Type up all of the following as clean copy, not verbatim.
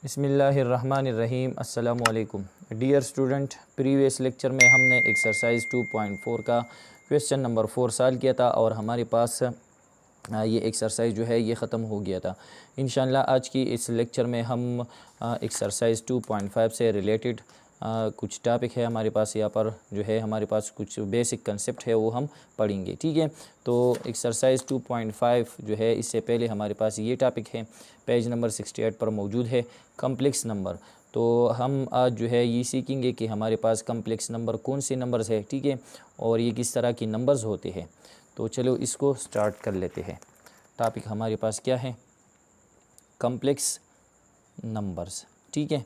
बिस्मिल्लाहिर्रहमानिर्रहीम। अस्सलामु अलैकुम डियर स्टूडेंट। प्रीवियस लेक्चर में हमने एक्सरसाइज 2.4 का क्वेश्चन नंबर 4 सॉल्व किया था और हमारे पास ये एक्सरसाइज जो है ये ख़त्म हो गया था। इंशाअल्लाह आज की इस लेक्चर में हम एक्सरसाइज 2.5 से रिलेटेड कुछ टॉपिक है हमारे पास। यहाँ पर जो है हमारे पास कुछ बेसिक कंसेप्ट है वो हम पढ़ेंगे, ठीक है। तो एक्सरसाइज 2.5 जो है इससे पहले हमारे पास ये टॉपिक है, पेज नंबर 68 पर मौजूद है, कम्प्लेक्स नंबर। तो हम आज जो है ये सीखेंगे कि हमारे पास कम्प्लेक्स नंबर कौन से नंबर्स है, ठीक है, और ये किस तरह की नंबर्स होते हैं। तो चलो इसको स्टार्ट कर लेते हैं। टॉपिक हमारे पास क्या है, कम्प्लेक्स नंबर्स, ठीक है।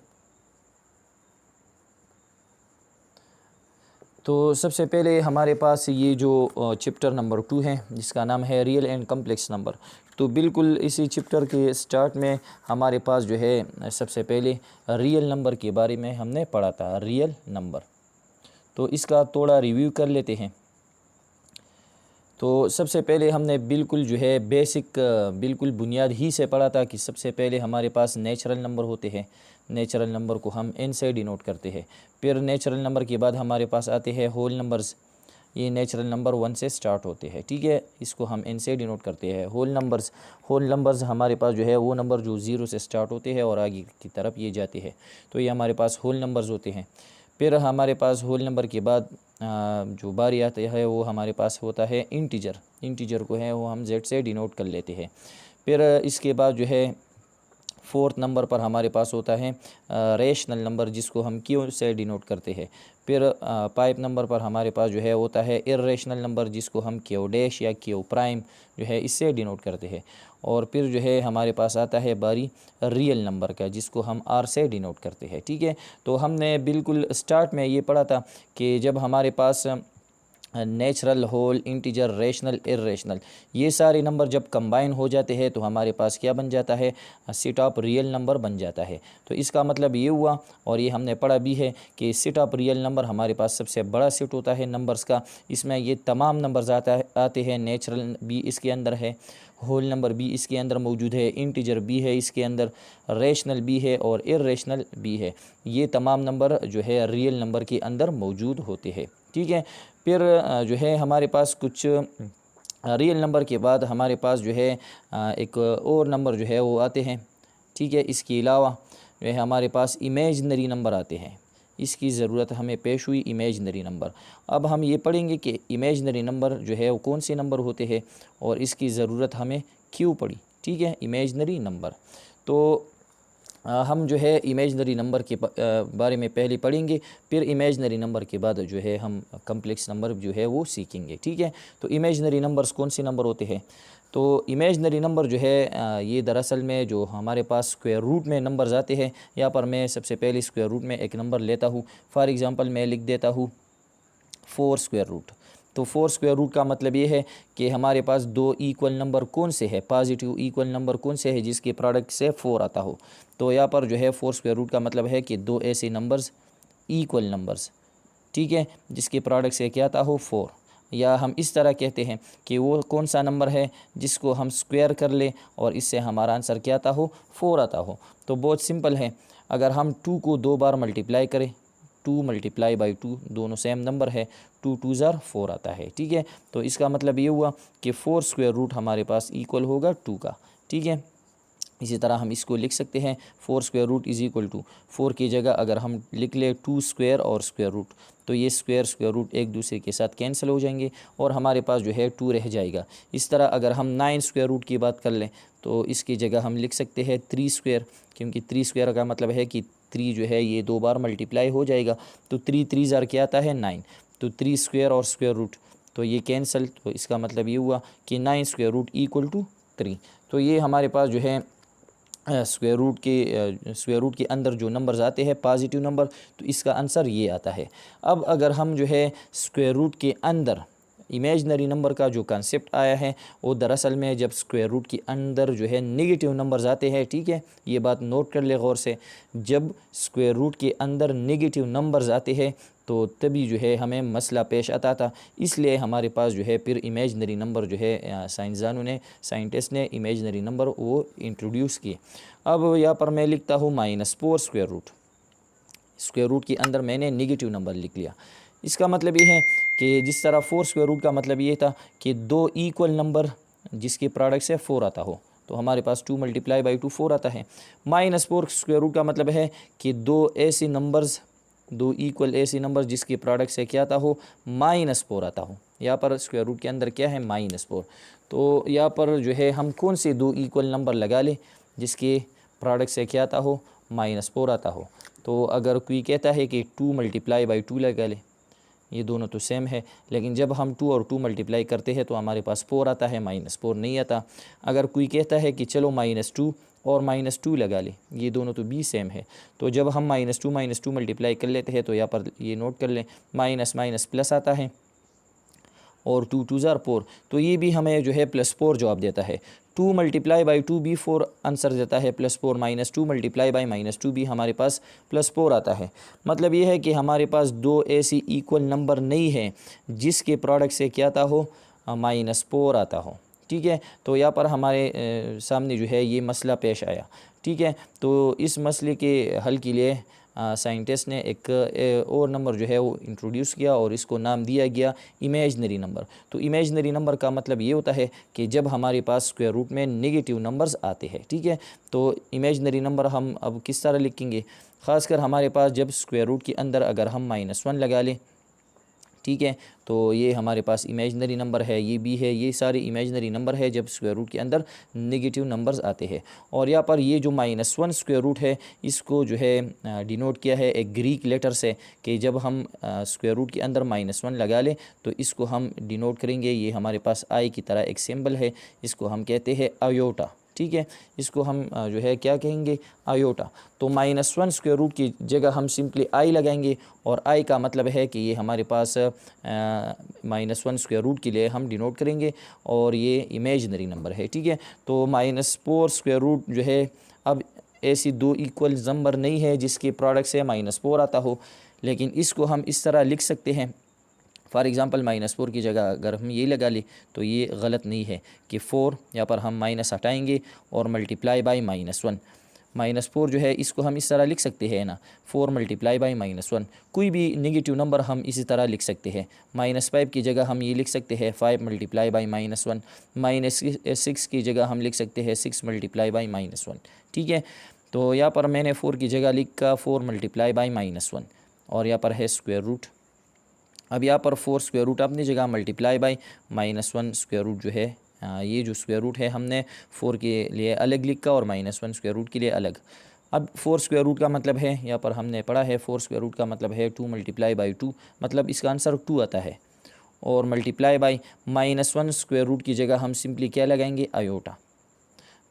तो सबसे पहले हमारे पास ये जो चैप्टर नंबर 2 है जिसका नाम है रियल एंड कम्प्लेक्स नंबर। तो बिल्कुल इसी चैप्टर के स्टार्ट में हमारे पास जो है सबसे पहले रियल नंबर के बारे में हमने पढ़ा था, रियल नंबर। तो इसका थोड़ा रिव्यू कर लेते हैं। तो सबसे पहले हमने बिल्कुल जो है बेसिक बिल्कुल बुनियाद ही से पढ़ा था कि सबसे पहले हमारे पास नेचुरल नंबर होते हैं। नेचुरल नंबर को हम n से डिनोट करते हैं। फिर नेचुरल नंबर के बाद हमारे पास आते हैं होल नंबर्स। ये नेचुरल नंबर 1 से स्टार्ट होते हैं, ठीक है, इसको हम n से डिनोट करते हैं। होल नंबर्स हमारे पास जो है वो नंबर जो 0 से स्टार्ट होते हैं और आगे की तरफ ये जाते हैं, तो ये हमारे पास होल नंबर्स होते हैं। फिर हमारे पास होल नंबर के बाद जो बारी आता है वो हमारे पास होता है इंटीजर को है वो हम z से डिनोट कर लेते हैं। फिर इसके बाद जो है फोर्थ नंबर पर हमारे पास होता है रेशनल नंबर जिसको हम q से डिनोट करते हैं। फिर 5 नंबर पर हमारे पास जो है होता है इर्रेशनल नंबर जिसको हम q डैश या q प्राइम जो है इससे डिनोट करते हैं। और फिर जो है हमारे पास आता है बारी रियल नंबर का जिसको हम r से डिनोट करते हैं, ठीक है। तो हमने बिल्कुल स्टार्ट में ये पढ़ा था कि जब हमारे पास natural, whole, integer, rational, irrational ये सारे नंबर जब कंबाइन हो जाते हैं तो हमारे पास क्या बन जाता है, सेट ऑफ रियल नंबर बन जाता है। तो इसका मतलब ये हुआ, और ये हमने पढ़ा भी है कि सेट ऑफ रियल नंबर हमारे पास सबसे बड़ा सेट होता है नंबर्स का। इसमें ये तमाम नंबर्स आते हैं। नेचुरल भी इसके अंदर है, होल नंबर भी इसके अंदर मौजूद है, इंटीजर भी है इसके अंदर, रेशनल भी है और इर्रेशनल भी है। ये तमाम नंबर जो है रियल नंबर के अंदर मौजूद होते हैं, ठीक है। फिर जो है हमारे पास कुछ रियल नंबर के बाद हमारे पास जो है एक और नंबर जो है वो आते हैं, ठीक है। इसके अलावा जो है हमारे पास इमेजनरी नंबर आते हैं। इसकी ज़रूरत हमें पेश हुई, इमेजनरी नंबर। अब हम ये पढ़ेंगे कि इमेजनरी नंबर जो है वो कौन से नंबर होते हैं और इसकी ज़रूरत हमें क्यों पड़ी, ठीक है, इमेजनरी नंबर। तो हम जो है इमेजनरी नंबर के बारे में पहले पढ़ेंगे, फिर इमेजनरी नंबर के बाद जो है हम कम्प्लेक्स नंबर जो है वो सीखेंगे, ठीक है। तो इमेजनरी नंबर्स कौन से नंबर होते हैं, तो इमेजनरी नंबर जो है ये दरअसल में जो हमारे पास स्क्वायर रूट में नंबर्स आते हैं। यहाँ पर मैं सबसे पहले स्क्वायर रूट में एक नंबर लेता हूँ। फॉर एग्ज़ाम्पल मैं लिख देता हूँ 4 स्क्वायर रूट। तो 4 स्क्वायर रूट का मतलब ये है कि हमारे पास दो इक्वल नंबर कौन से है, पॉजिटिव इक्वल नंबर कौन से है जिसके प्रोडक्ट से 4 आता हो। तो यहाँ पर जो है 4 स्क्वायर रूट का मतलब है कि दो ऐसे नंबर्स, इक्वल नंबर्स, ठीक है, जिसके प्रोडक्ट से क्या आता हो 4। या हम इस तरह कहते हैं कि वो कौन सा नंबर है जिसको हम स्क्वायर कर लें और इससे हमारा आंसर क्या आता हो, 4 आता हो। तो बहुत सिंपल है, अगर हम 2 को 2 बार मल्टीप्लाई करें, 2 मल्टीप्लाई बाई 2 दोनों सेम नंबर है, 2 2 ज़ार 4 आता है, ठीक है। तो इसका मतलब ये हुआ कि 4 स्क्वायर रूट हमारे पास इक्वल होगा 2 का, ठीक है। इसी तरह हम इसको लिख सकते हैं 4 square root is equal to 4 की जगह अगर हम लिख ले 2 स्क्वायर और स्क्वायर रूट, तो ये स्क्वायर रूट एक दूसरे के साथ कैंसिल हो जाएंगे और हमारे पास जो है 2 रह जाएगा। इस तरह अगर हम 9 स्क्वायर रूट की बात कर लें तो इसकी जगह हम लिख सकते हैं 3 स्क्वायर, क्योंकि 3 स्क्वायर का मतलब है कि 3 जो है ये 2 बार मल्टीप्लाई हो जाएगा। तो 3 3 ज़ार क्या आता है 9, तो 3 स्क्वायर और स्क्वायर रूट तो ये कैंसिल। तो इसका मतलब ये हुआ कि 9 स्क्वायर रूट इक्वल टू 3। तो ये हमारे पास जो है स्क्वायर रूट के अंदर जो नंबर्स आते हैं पॉजिटिव नंबर, तो इसका आंसर ये आता है। अब अगर हम जो है स्क्वायर रूट के अंदर इमेजनरी नंबर का जो कंसेप्ट आया है वो दरअसल में जब स्क्वायर रूट के अंदर जो है नेगेटिव नंबर्स आते हैं, ठीक है, ये बात नोट कर ले गौर से, जब स्क्वायर रूट के अंदर नेगेटिव नंबर्स आते हैं तो तभी जो है हमें मसला पेश आता था। इसलिए हमारे पास जो है फिर इमेजनरी नंबर जो है साइंसदानों ने, साइंटिस्ट ने इमेजनरी नंबर वो इंट्रोड्यूस किए। अब यहाँ पर मैं लिखता हूँ -4 स्क्वायर रूट। स्क्वायर रूट के अंदर मैंने नेगेटिव नंबर लिख लिया। इसका मतलब ये है कि जिस तरह 4 स्क्वायर रूट का मतलब ये था कि दो इक्वल नंबर जिसके प्रोडक्ट से 4 आता हो, तो हमारे पास 2 × 2 4 आता है। -4 स्क्वायर रूट का मतलब है कि दो ऐसे नंबर्स, दो इक्वल ऐसे नंबर जिसके प्रोडक्ट से क्या आता हो, -4 आता हो। यहाँ पर स्क्वायर रूट के अंदर क्या है, -4। तो यहाँ पर जो है हम कौन से दो इक्वल नंबर लगा लें जिसके प्रोडक्ट से क्या आता हो, -4 आता हो। तो अगर कोई कहता है कि 2 × 2 लगा ले, ये दोनों तो सेम है, लेकिन जब हम 2 और 2 मल्टीप्लाई करते हैं तो हमारे पास 4 आता है, -4 नहीं आता। अगर कोई कहता है कि चलो -2 और -2 लगा ले, ये दोनों तो भी सेम है, तो जब हम -2 मल्टीप्लाई कर लेते हैं तो यहाँ पर ये नोट कर लें, माइनस माइनस प्लस आता है और 2 2 ज़ार 4, तो ये भी हमें जो है +4 जवाब देता है। 2 × 2 भी 4 आंसर देता है, +4 -2 × -2 भी हमारे पास +4 आता है। मतलब ये है कि हमारे पास दो ऐसी इक्वल नंबर नहीं है जिसके प्रोडक्ट से क्या आता हो, -4 आता हो, ठीक है। तो यहाँ पर हमारे सामने जो है ये मसला पेश आया, ठीक है। तो इस मसले के हल के लिए साइंटिस्ट ने एक और नंबर जो है वो इंट्रोड्यूस किया और इसको नाम दिया गया इमेजनरी नंबर। तो इमेजनरी नंबर का मतलब ये होता है कि जब हमारे पास स्क्वायर रूट में नेगेटिव नंबर्स आते हैं, ठीक है। तो इमेजनरी नंबर हम अब किस तरह लिखेंगे, ख़ासकर हमारे पास जब स्क्वायर रूट के अंदर अगर हम -1 लगा लें, ठीक है, तो ये हमारे पास इमेजनरी नंबर है, ये भी है, ये सारे इमेजनरी नंबर है जब स्क्वायर रूट के अंदर नेगेटिव नंबर्स आते हैं। और यहाँ पर ये जो -1 स्क्वायर रूट है इसको जो है डिनोट किया है एक ग्रीक लेटर से, कि जब हम स्क्वायर रूट के अंदर -1 लगा लें तो इसको हम डिनोट करेंगे, ये हमारे पास आई की तरह एक सिंबल है, इसको हम कहते हैं आयोटा, ठीक है। इसको हम जो है क्या कहेंगे, आयोटा। तो -1 स्क्वायर रूट की जगह हम सिंपली आई लगाएंगे और आई का मतलब है कि ये हमारे पास -1 स्क्वायर रूट के लिए हम डिनोट करेंगे और ये इमेजनरी नंबर है, ठीक है। तो -4 स्क्वायर रूट जो है, अब ऐसी दो इक्वल नंबर नहीं है जिसके प्रोडक्ट से -4 आता हो, लेकिन इसको हम इस तरह लिख सकते हैं। फॉर एग्ज़ाम्पल -4 की जगह अगर हम ये लगा लें तो ये गलत नहीं है कि 4 यहाँ पर हम माइनस हटाएंगे और मल्टीप्लाई बाई -1। -4 जो है इसको हम इस तरह लिख सकते हैं ना, 4 × -1। कोई भी नेगेटिव नंबर हम इसी तरह लिख सकते हैं। -5 की जगह हम ये लिख सकते हैं 5 × -1। -6 की जगह हम लिख सकते हैं 6 × -1, ठीक है। तो यहाँ पर मैंने 4 की जगह लिखा 4 × -1 और यहाँ पर है स्क्वायर रूट। अब यहाँ पर 4 स्क्वायर रूट अपनी जगह मल्टीप्लाई बाई -1 स्क्वायर रूट जो है, ये जो स्क्वायर रूट है हमने 4 के लिए अलग लिखा और -1 स्क्वायर रूट के लिए अलग। अब 4 स्क्वायर रूट का मतलब है, यहाँ पर हमने पढ़ा है 4 स्क्वायर रूट का मतलब है 2 × 2, मतलब इसका आंसर 2 आता है। और मल्टीप्लाई बाई -1 स्क्वायर रूट की जगह हम सिंपली क्या लगाएंगे, आयोटा।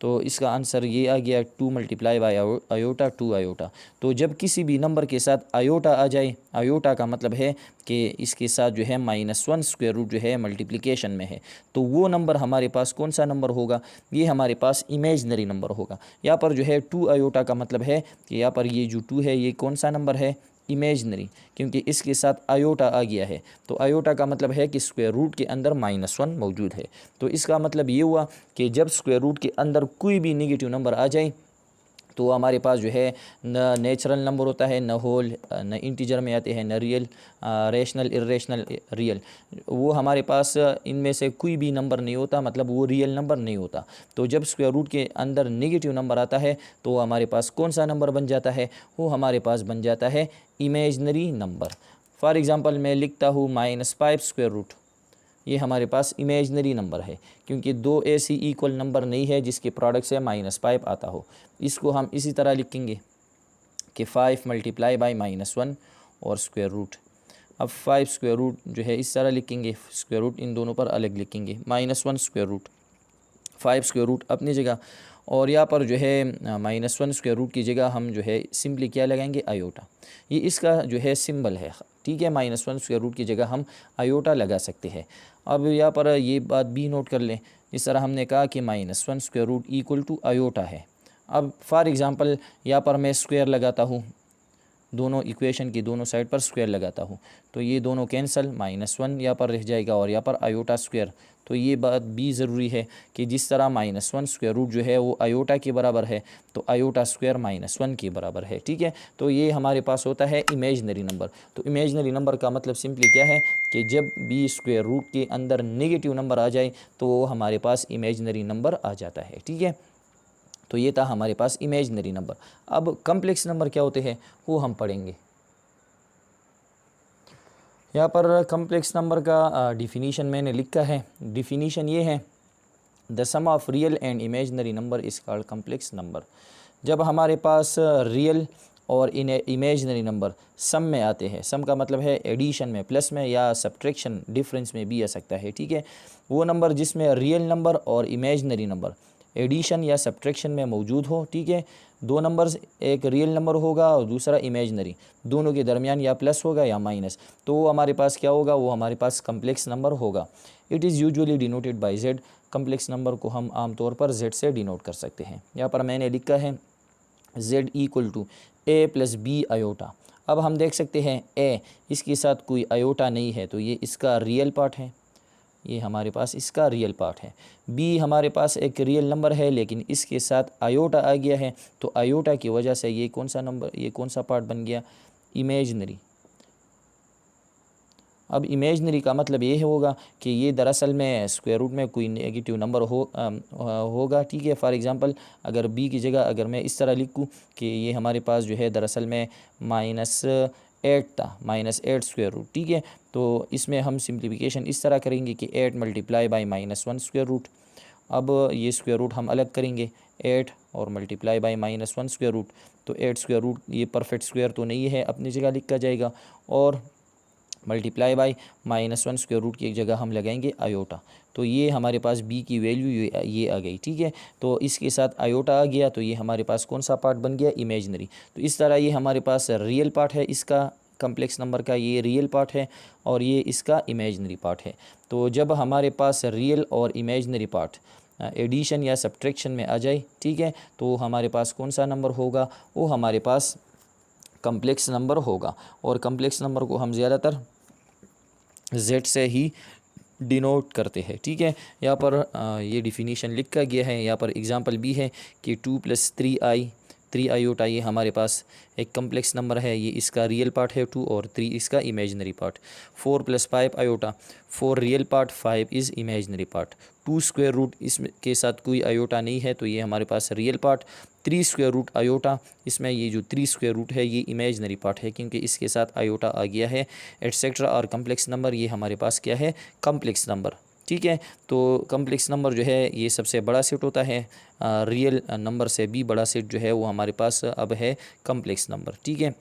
तो इसका आंसर ये आ गया 2 × आयोटा 2 आयोटा। तो जब किसी भी नंबर के साथ आयोटा आ जाए, आयोटा का मतलब है कि इसके साथ जो है -1 स्क्वायर रूट जो है मल्टीप्लिकेशन में है, तो वो नंबर हमारे पास कौन सा नंबर होगा, ये हमारे पास इमेजनरी नंबर होगा। यहाँ पर जो है 2 आयोटा का मतलब है कि यहाँ पर ये जो 2 है ये कौन सा नंबर है, इमेजनरी, क्योंकि इसके साथ आयोटा आ गया है। तो आयोटा का मतलब है कि स्क्वायर रूट के अंदर -1 मौजूद है। तो इसका मतलब ये हुआ कि जब स्क्वायर रूट के अंदर कोई भी नेगेटिव नंबर आ जाए तो हमारे पास जो है न नेचुरल नंबर होता है, न होल, न इंटीजर में आते हैं, न रियल, रेशनल, इरेशनल, रियल, वो हमारे पास इनमें से कोई भी नंबर नहीं होता, मतलब वो रियल नंबर नहीं होता। तो जब स्क्वायर रूट के अंदर नेगेटिव नंबर आता है तो हमारे पास कौन सा नंबर बन जाता है, वो हमारे पास बन जाता है इमेजनरी नंबर। फॉर एग्ज़ाम्पल मैं लिखता हूँ -5 स्क्वायर रूट, ये हमारे पास इमेजनरी नंबर है क्योंकि दो ऐसी इक्वल नंबर नहीं है जिसके प्रोडक्ट से -5 आता हो। इसको हम इसी तरह लिखेंगे कि 5 × -1 और स्क्वायर रूट। अब 5 स्क्वायर रूट जो है इस तरह लिखेंगे, स्क्वायर रूट इन दोनों पर अलग लिखेंगे, -1 स्क्वायर रूट, 5 स्क्वायर रूट अपनी जगह और यहाँ पर जो है -1 स्क्वायर रूट की जगह हम जो है सिंपली क्या लगाएंगे, आयोटा। ये इसका जो है सिंबल है, ठीक है। -1 स्क्वायर रूट की जगह हम आयोटा लगा सकते हैं। अब यहाँ पर ये बात भी नोट कर लें, इस तरह हमने कहा कि -1 square root equal to iota है। अब फॉर एग्ज़ाम्पल यहाँ पर मैं स्क्वायर लगाता हूँ, दोनों इक्वेशन की दोनों साइड पर स्क्वायर लगाता हूँ, तो ये दोनों कैंसल, -1 यहाँ पर रह जाएगा और यहाँ पर आयोटा स्क्वायर। तो ये बात भी ज़रूरी है कि जिस तरह -1 स्क्वायर रूट जो है वो आयोटा के बराबर है, तो आयोटा स्क्वायर -1 के बराबर है, ठीक है। तो ये हमारे पास होता है इमेजनरी नंबर। तो इमेजनरी नंबर का मतलब सिंपली क्या है कि जब भी स्क्वायर रूट के अंदर नेगेटिव नंबर आ जाए तो वो हमारे पास इमेजनरी नंबर आ जाता है, ठीक है। तो ये था हमारे पास इमेजनरी नंबर। अब कम्प्लेक्स नंबर क्या होते हैं वो हम पढ़ेंगे। यहाँ पर कम्प्लेक्स नंबर का डिफिनीशन मैंने लिखा है। डिफिनीशन ये है, the sum of real and imaginary number is called complex number. जब हमारे पास रियल और इमेजनरी नंबर सम में आते हैं, सम का मतलब है एडिशन में, प्लस में या सब्ट्रैक्शन डिफरेंस में भी आ सकता है, ठीक है। वो नंबर जिसमें रियल नंबर और इमेजनरी नंबर एडिशन या सब्ट्रैक्शन में मौजूद हो, ठीक है। दो नंबर्स, एक रियल नंबर होगा और दूसरा इमेजनरी, दोनों के दरमियान या प्लस होगा या माइनस, तो वो हमारे पास क्या होगा, वो हमारे पास कम्प्लेक्स नंबर होगा। It is usually denoted by Z. Complex number को हम आमतौर पर जेड से डिनोट कर सकते हैं। यहाँ पर मैंने लिखा है Z equal to A plus B iota. अब हम देख सकते हैं ए, इसके साथ कोई आयोटा नहीं है, तो ये इसका रियल पार्ट है, ये हमारे पास इसका रियल पार्ट है। बी हमारे पास एक रियल नंबर है लेकिन इसके साथ आयोटा आ गया है, तो आयोटा की वजह से ये कौन सा नंबर, ये कौन सा पार्ट बन गया, इमेजनरी। अब इमेजनरी का मतलब ये होगा कि ये दरअसल में स्क्वायर रूट में कोई नेगेटिव नंबर होगा, ठीक है। फॉर एग्ज़ाम्पल अगर बी की जगह अगर मैं इस तरह लिखूँ कि ये हमारे पास जो है दरअसल में -8 था, -8 स्क्वायर रूट, ठीक है। तो इसमें हम सिंप्लीफिकेशन इस तरह करेंगे कि 8 मल्टीप्लाई बाई -1 स्क्वायर रूट। अब ये स्क्वायर रूट हम अलग करेंगे, 8 और मल्टीप्लाई बाई -1 स्क्वायर रूट, तो 8 स्क्वायर रूट ये परफेक्ट स्क्वायर तो नहीं है, अपनी जगह लिखा जाएगा, और मल्टीप्लाई बाई -1 स्क्वायर रूट की एक जगह हम लगाएंगे आयोटा। तो ये हमारे पास बी की वैल्यू ये आ गई, ठीक है। तो इसके साथ आयोटा आ गया, तो ये हमारे पास कौन सा पार्ट बन गया, इमेजनरी। तो इस तरह ये हमारे पास रियल पार्ट है, इसका कम्प्लेक्स नंबर का ये रियल पार्ट है और ये इसका इमेजनरी पार्ट है। तो जब हमारे पास रियल और इमेजनरी पार्ट एडिशन या सब्ट्रैक्शन में आ जाए, ठीक है, तो हमारे पास कौन सा नंबर होगा, वो हमारे पास कम्प्लेक्स नंबर होगा। और कम्प्लेक्स नंबर को हम ज़्यादातर जेड से ही डिनोट करते हैं, ठीक है। यहाँ पर ये डिफिनीशन लिखा गया है। यहाँ पर एग्जांपल भी है कि 2 + 3 आयोटा ये हमारे पास एक कम्प्लेक्स नंबर है, ये इसका रियल पार्ट है 2 और 3 इसका imaginary part. 4 + 5 iota, 4 real part, 5 is imaginary part. 2 square root इसमें के साथ कोई आयोटा नहीं है, तो ये हमारे पास real part. 3 square root iota, इसमें ये जो 3 स्क्वायर रूट है ये इमेजनरी पार्ट है क्योंकि इसके साथ आयोटा आ गया है, एटसेट्रा। और कम्प्लेक्स नंबर ये हमारे पास क्या है, कम्प्लेक्स नंबर, ठीक है। तो कम्प्लेक्स नंबर जो है ये सबसे बड़ा सेट होता है, रियल नंबर से भी बड़ा सेट जो है वो हमारे पास अब है कम्प्लेक्स नंबर, ठीक है।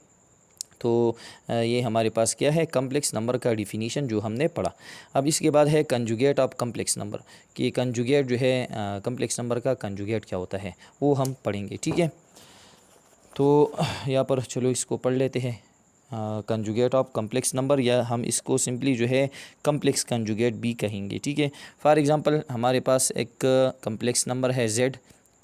तो ये हमारे पास क्या है, कम्प्लेक्स नंबर का डिफिनीशन जो हमने पढ़ा। अब इसके बाद है कंजुगेट ऑफ कम्प्लेक्स नंबर, कि कंजुगेट जो है कम्प्लेक्स नंबर का कंजुगेट क्या होता है वो हम पढ़ेंगे, ठीक है। तो यहाँ पर चलो इसको पढ़ लेते हैं, कंजुगेट ऑफ कम्प्लेक्स नंबर, या हम इसको सिंपली जो है कम्प्लेक्स कंजुगेट भी कहेंगे, ठीक है। फॉर एग्जांपल हमारे पास एक कम्प्लेक्स नंबर है जेड,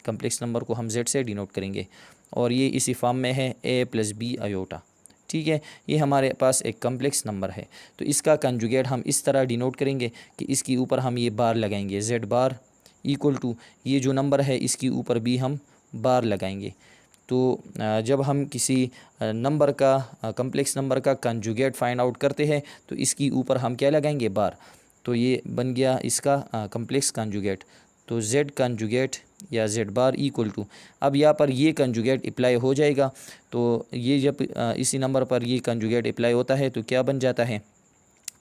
कम्प्लेक्स नंबर को हम जेड से डिनोट करेंगे और ये इसी फॉर्म में है a + b आयोटा, ठीक है। ये हमारे पास एक कम्प्लेक्स नंबर है, तो इसका कंजुगेट हम इस तरह डिनोट करेंगे कि इसके ऊपर हम ये बार लगाएंगे, जेड बार इक्वल टू ये जो नंबर है इसके ऊपर भी हम बार लगाएंगे। तो जब हम किसी नंबर का कम्प्लेक्स नंबर का कंजुगेट फाइंड आउट करते हैं तो इसकी ऊपर हम क्या लगाएंगे, बार। तो ये बन गया इसका कम्प्लेक्स कंजुगेट। तो जेड कंजुगेट या जेड बार इक्वल टू, अब यहाँ पर ये कंजुगेट अप्लाई हो जाएगा, तो ये जब इसी नंबर पर ये कंजुगेट अप्लाई होता है तो क्या बन जाता है,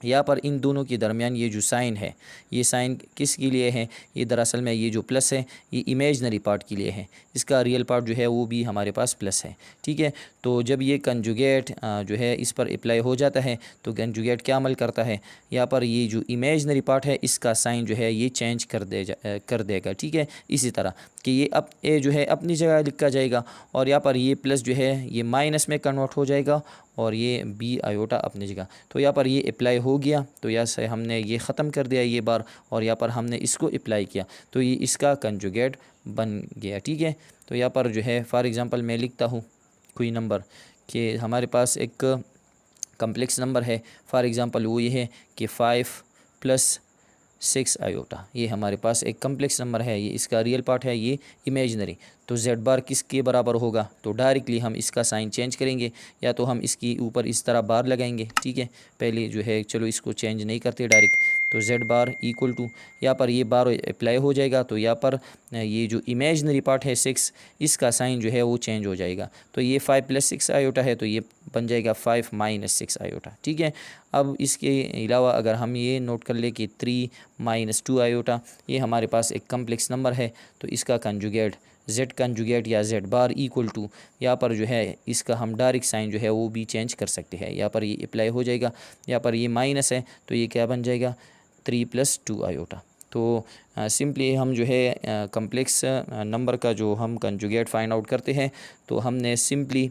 यहाँ पर इन दोनों के दरमियान ये जो साइन है, ये साइन किसके लिए है? ये दरअसल में ये जो प्लस है ये इमेजनरी पार्ट के लिए है, इसका रियल पार्ट जो है वो भी हमारे पास प्लस है। ठीक है, तो जब ये कंजुगेट जो है इस पर अप्लाई हो जाता है तो कंजुगेट क्या अमल करता है, यहाँ पर ये जो इमेजनरी पार्ट है इसका साइन जो है ये चेंज कर देगा। ठीक है, इसी तरह कि ये ए जो है अपनी जगह लिखा जाएगा और यहाँ पर ये प्लस जो है ये माइनस में कन्वर्ट हो जाएगा और ये बी आयोटा अपनी जगह। तो यहाँ पर ये अप्लाई हो गया, तो यहाँ से हमने ये ख़त्म कर दिया ये बार और यहाँ पर हमने इसको अप्लाई किया तो ये इसका कंजुगेट बन गया। ठीक है, तो यहाँ पर जो है फॉर एग्ज़ाम्पल मैं लिखता हूँ कोई नंबर कि हमारे पास एक कम्प्लेक्स नंबर है, फॉर एग्ज़ाम्पल वो ये है कि 5 + 6 आयोटा, ये हमारे पास एक कम्प्लेक्स नंबर है, ये इसका रियल पार्ट है, ये इमेजनरी। तो z बार किसके बराबर होगा? तो डायरेक्टली हम इसका साइन चेंज करेंगे, या तो हम इसकी ऊपर इस तरह बार लगाएंगे। ठीक है, पहले जो है चलो इसको चेंज नहीं करते डायरेक्ट, तो z बार इक्वल टू यहाँ पर ये बार अप्लाई हो जाएगा तो यहाँ पर ये जो इमेजनरी पार्ट है 6 इसका साइन जो है वो चेंज हो जाएगा। तो ये 5 + 6 आयोटा है तो ये बन जाएगा 5 - 6 आयोटा। ठीक है, अब इसके अलावा अगर हम ये नोट कर ले कि 3 - 2 आयोटा, ये हमारे पास एक कम्प्लेक्स नंबर है तो इसका कंजुगेट z कंजुगेट या z बार इक्वल टू यहाँ पर जो है इसका हम डायरेक्ट साइन जो है वो भी चेंज कर सकते हैं। यहाँ पर ये अप्लाई हो जाएगा, यहाँ पर ये माइनस है तो ये क्या बन जाएगा 3 + 2 आयोटा। तो सिंपली हम जो है कम्प्लेक्स नंबर का जो हम कंजुगेट फाइंड आउट करते हैं तो हमने सिंपली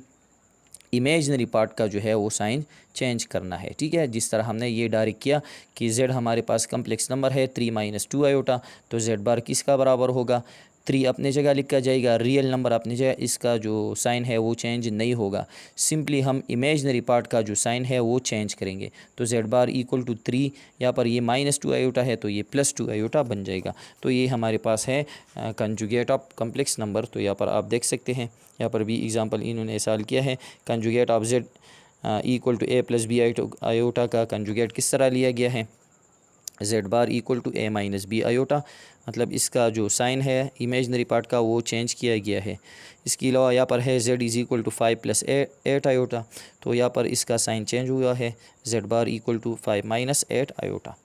इमेजनरी पार्ट का जो है वो साइन चेंज करना है। ठीक है, जिस तरह हमने ये डायरेक्ट किया कि z हमारे पास कम्प्लेक्स नंबर है 3 - 2 आयोटा, तो z बार किसका बराबर होगा? 3 अपने जगह लिखा जाएगा, रियल नंबर अपनी जगह, इसका जो साइन है वो चेंज नहीं होगा। सिंपली हम इमेजनरी पार्ट का जो साइन है वो चेंज करेंगे। तो z बार इक्वल टू 3, यहाँ पर ये -2 आयोटा है तो ये +2 आयोटा बन जाएगा। तो ये हमारे पास है कंजुगेट ऑफ कम्प्लेक्स नंबर। तो यहाँ पर आप देख सकते हैं, यहाँ पर भी एग्जांपल इन्होंने सॉल्व किया है। Conjugate of z equal to a + b iota का कंजुगेट किस तरह लिया गया है? z bar equal to a - b iota, मतलब इसका जो साइन है इमेजनरी पार्ट का वो चेंज किया गया है। इसके अलावा यहाँ पर है z = 5 + 8 आयोटा, तो यहाँ पर इसका साइन चेंज हुआ है, z bar equal to 5 - 8 iota.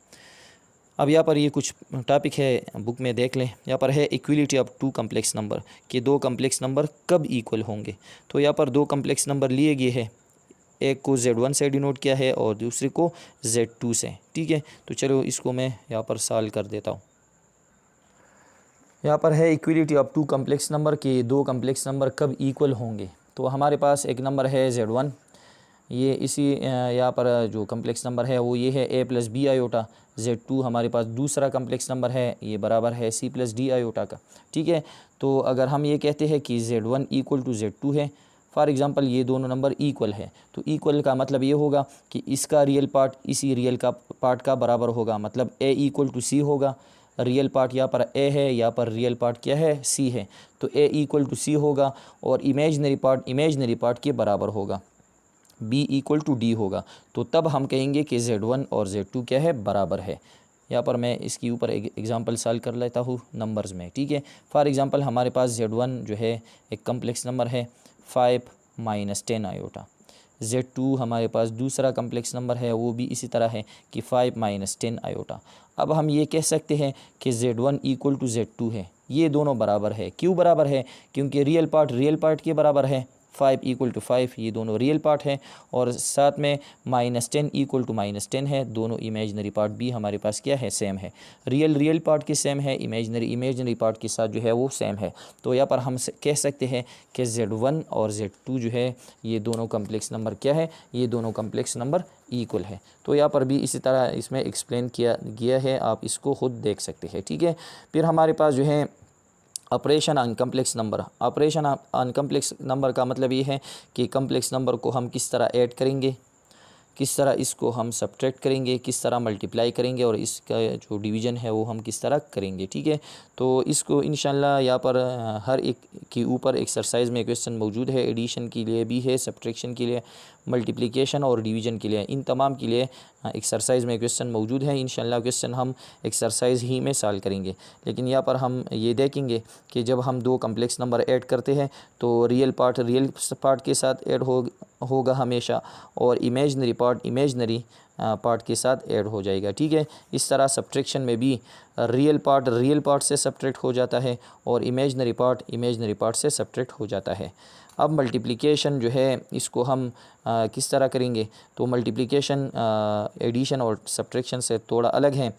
अब यहाँ पर ये कुछ टॉपिक है बुक में देख लें। यहाँ पर है इक्वलिटी ऑफ 2 कम्प्लेक्स नंबर, कि 2 कम्प्लेक्स नंबर कब इक्वल होंगे। तो यहाँ पर 2 कम्प्लेक्स नंबर लिए गए हैं, एक को z1 से डिनोट किया है और दूसरे को z2 से। ठीक है, तो चलो इसको मैं यहाँ पर सॉल्व कर देता हूँ। यहाँ पर है इक्वलिटी ऑफ 2 कम्प्लेक्स नंबर के 2 कम्प्लेक्स नंबर कब इक्वल होंगे। तो हमारे पास एक नंबर है z1, ये इसी यहाँ पर जो कम्प्लेक्स नंबर है वो ये है a + b आयोटा। z2 हमारे पास दूसरा कम्प्लेक्स नंबर है, ये बराबर है c + d आयोटा का। ठीक है, तो अगर हम ये कहते हैं कि z1 इक्वल टू z2 है, फॉर एग्ज़ाम्पल ये दोनों नंबर इक्वल है, तो इक्वल का मतलब ये होगा कि इसका रियल पार्ट इसी रियल का पार्ट का बराबर होगा, मतलब a इक्वल टू c होगा। रियल पार्ट यहाँ पर a है, यहाँ पर रियल पार्ट क्या है? c है, तो a इक्वल टू c होगा और इमेजनरी पार्ट के बराबर होगा, b इक्वल टू d होगा। तो तब हम कहेंगे कि z1 और z2 क्या है? बराबर है। यहाँ पर मैं इसके ऊपर एक एग्जांपल सॉल्व कर लेता हूँ नंबर्स में। ठीक है, फॉर एग्जांपल हमारे पास z1 जो है एक कम्प्लेक्स नंबर है 5 - 10 आयोटा। z2 हमारे पास दूसरा कम्प्लेक्स नंबर है, वो भी इसी तरह है कि 5 - 10 आयोटा। अब हम ये कह सकते हैं कि z1 इक्वल टू z2 है, ये दोनों बराबर है। क्यों बराबर है? क्योंकि रियल पार्ट के बराबर है, 5 = 5, ये दोनों रियल पार्ट है, और साथ में -10 इक्वल टू -10 है। दोनों इमेजनरी पार्ट भी हमारे पास क्या है? सेम है। रियल पार्ट के सेम है, इमेजनरी पार्ट के साथ जो है वो सेम है। तो यहाँ पर हम कह सकते हैं कि z1 और z2 जो है ये दोनों कम्प्लेक्स नंबर क्या है? ये दोनों कम्प्लेक्स नंबर इक्वल है। तो यहाँ पर भी इसी तरह इसमें एक्सप्लेन किया गया है, आप इसको खुद देख सकते हैं। ठीक है, फिर हमारे पास जो है operation on complex number. Operation on complex number का मतलब ये है कि कम्प्लेक्स नंबर को हम किस तरह ऐड करेंगे, किस तरह इसको हम सब्ट्रैक्ट करेंगे, किस तरह मल्टीप्लाई करेंगे, और इसका जो डिवीज़न है वो हम किस तरह करेंगे। ठीक है, तो इसको इंशाल्लाह यहाँ पर हर एक के ऊपर एक्सरसाइज में क्वेश्चन मौजूद है। एडिशन के लिए भी है, सब्ट्रैक्शन के लिए, मल्टीप्लिकेशन और डिवीज़न के लिए, इन तमाम के लिए एक्सरसाइज में क्वेश्चन मौजूद है। इंशाल्लाह क्वेश्चन हम एक्सरसाइज ही में सॉल्व करेंगे। लेकिन यहाँ पर हम ये देखेंगे कि जब हम दो कम्प्लेक्स नंबर ऐड करते हैं तो रियल पार्ट के साथ ऐड होगा हमेशा, और इमेजनरी पार्ट इमेजनरी पार्ट के साथ ऐड हो जाएगा। ठीक है, इस तरह सब्ट्रैक्शन में भी रियल पार्ट से सब्ट्रैक्ट हो जाता है और इमेजनरी पार्ट से सब्ट्रैक्ट हो जाता है। अब मल्टीप्लिकेशन जो है इसको हम किस तरह करेंगे, तो मल्टीप्लिकेशन एडिशन और सब्ट्रैक्शन से थोड़ा अलग है।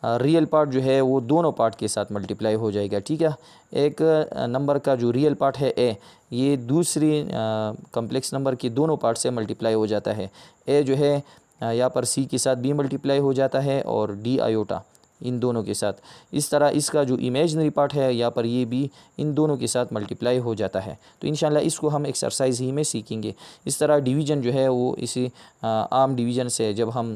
रियल पार्ट जो है वो दोनों पार्ट के साथ मल्टीप्लाई हो जाएगा। ठीक है, एक नंबर का जो रियल पार्ट है ए, ये दूसरी कम्प्लेक्स नंबर के दोनों पार्ट से मल्टीप्लाई हो जाता है। ए जो है यहाँ पर सी के साथ भी मल्टीप्लाई हो जाता है और डी आयोटा इन दोनों के साथ। इस तरह इसका जो इमेजनरी पार्ट है यहाँ पर ये भी इन दोनों के साथ मल्टीप्लाई हो जाता है। तो इंशाल्लाह इसको हम एक्सरसाइज ही में सीखेंगे। इस तरह डिवीज़न जो है वो इसी आम डिवीज़न से जब हम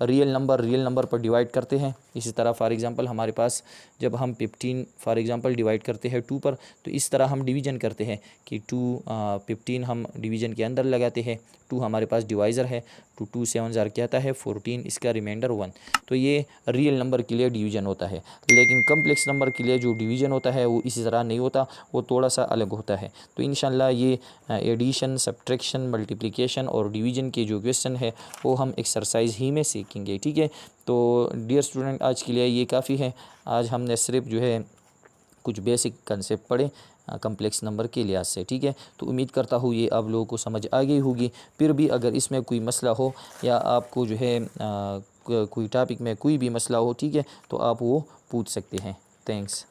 रियल नंबर पर डिवाइड करते हैं, इसी तरह फॉर एग्ज़ाम्पल हमारे पास जब हम 15 फॉर एग्ज़ाम्पल डिवाइड करते हैं 2 पर, तो इस तरह हम डिवीज़न करते हैं कि 15 हम डिवीज़न के अंदर लगाते हैं, 2 हमारे पास डिवाइज़र है, 2 7 ज़ार क्या आता है 14, इसका रिमाइंडर 1। तो ये रियल नंबर के लिए डिवीज़न होता है। लेकिन कम्प्लेक्स नंबर के लिए जो डिवीज़न होता है वो इसी तरह नहीं होता, वो थोड़ा सा अलग होता है। तो इंशाल्लाह ये एडिशन, सब्ट्रैक्शन, मल्टीप्लिकेशन और डिवीज़न के जो क्वेश्चन है वो हम एक्सरसाइज ही में सीखेंगे। ठीक है, तो डियर स्टूडेंट आज के लिए ये काफ़ी है। आज हमने सिर्फ जो है कुछ बेसिक कंसेप्ट पढ़े कम्प्लेक्स नंबर के लिहाज से। ठीक है, तो उम्मीद करता हूँ ये आप लोगों को समझ आ गई होगी। फिर भी अगर इसमें कोई मसला हो या आपको जो है कोई टॉपिक में कोई भी मसला हो, ठीक है, तो आप वो पूछ सकते हैं। थैंक्स।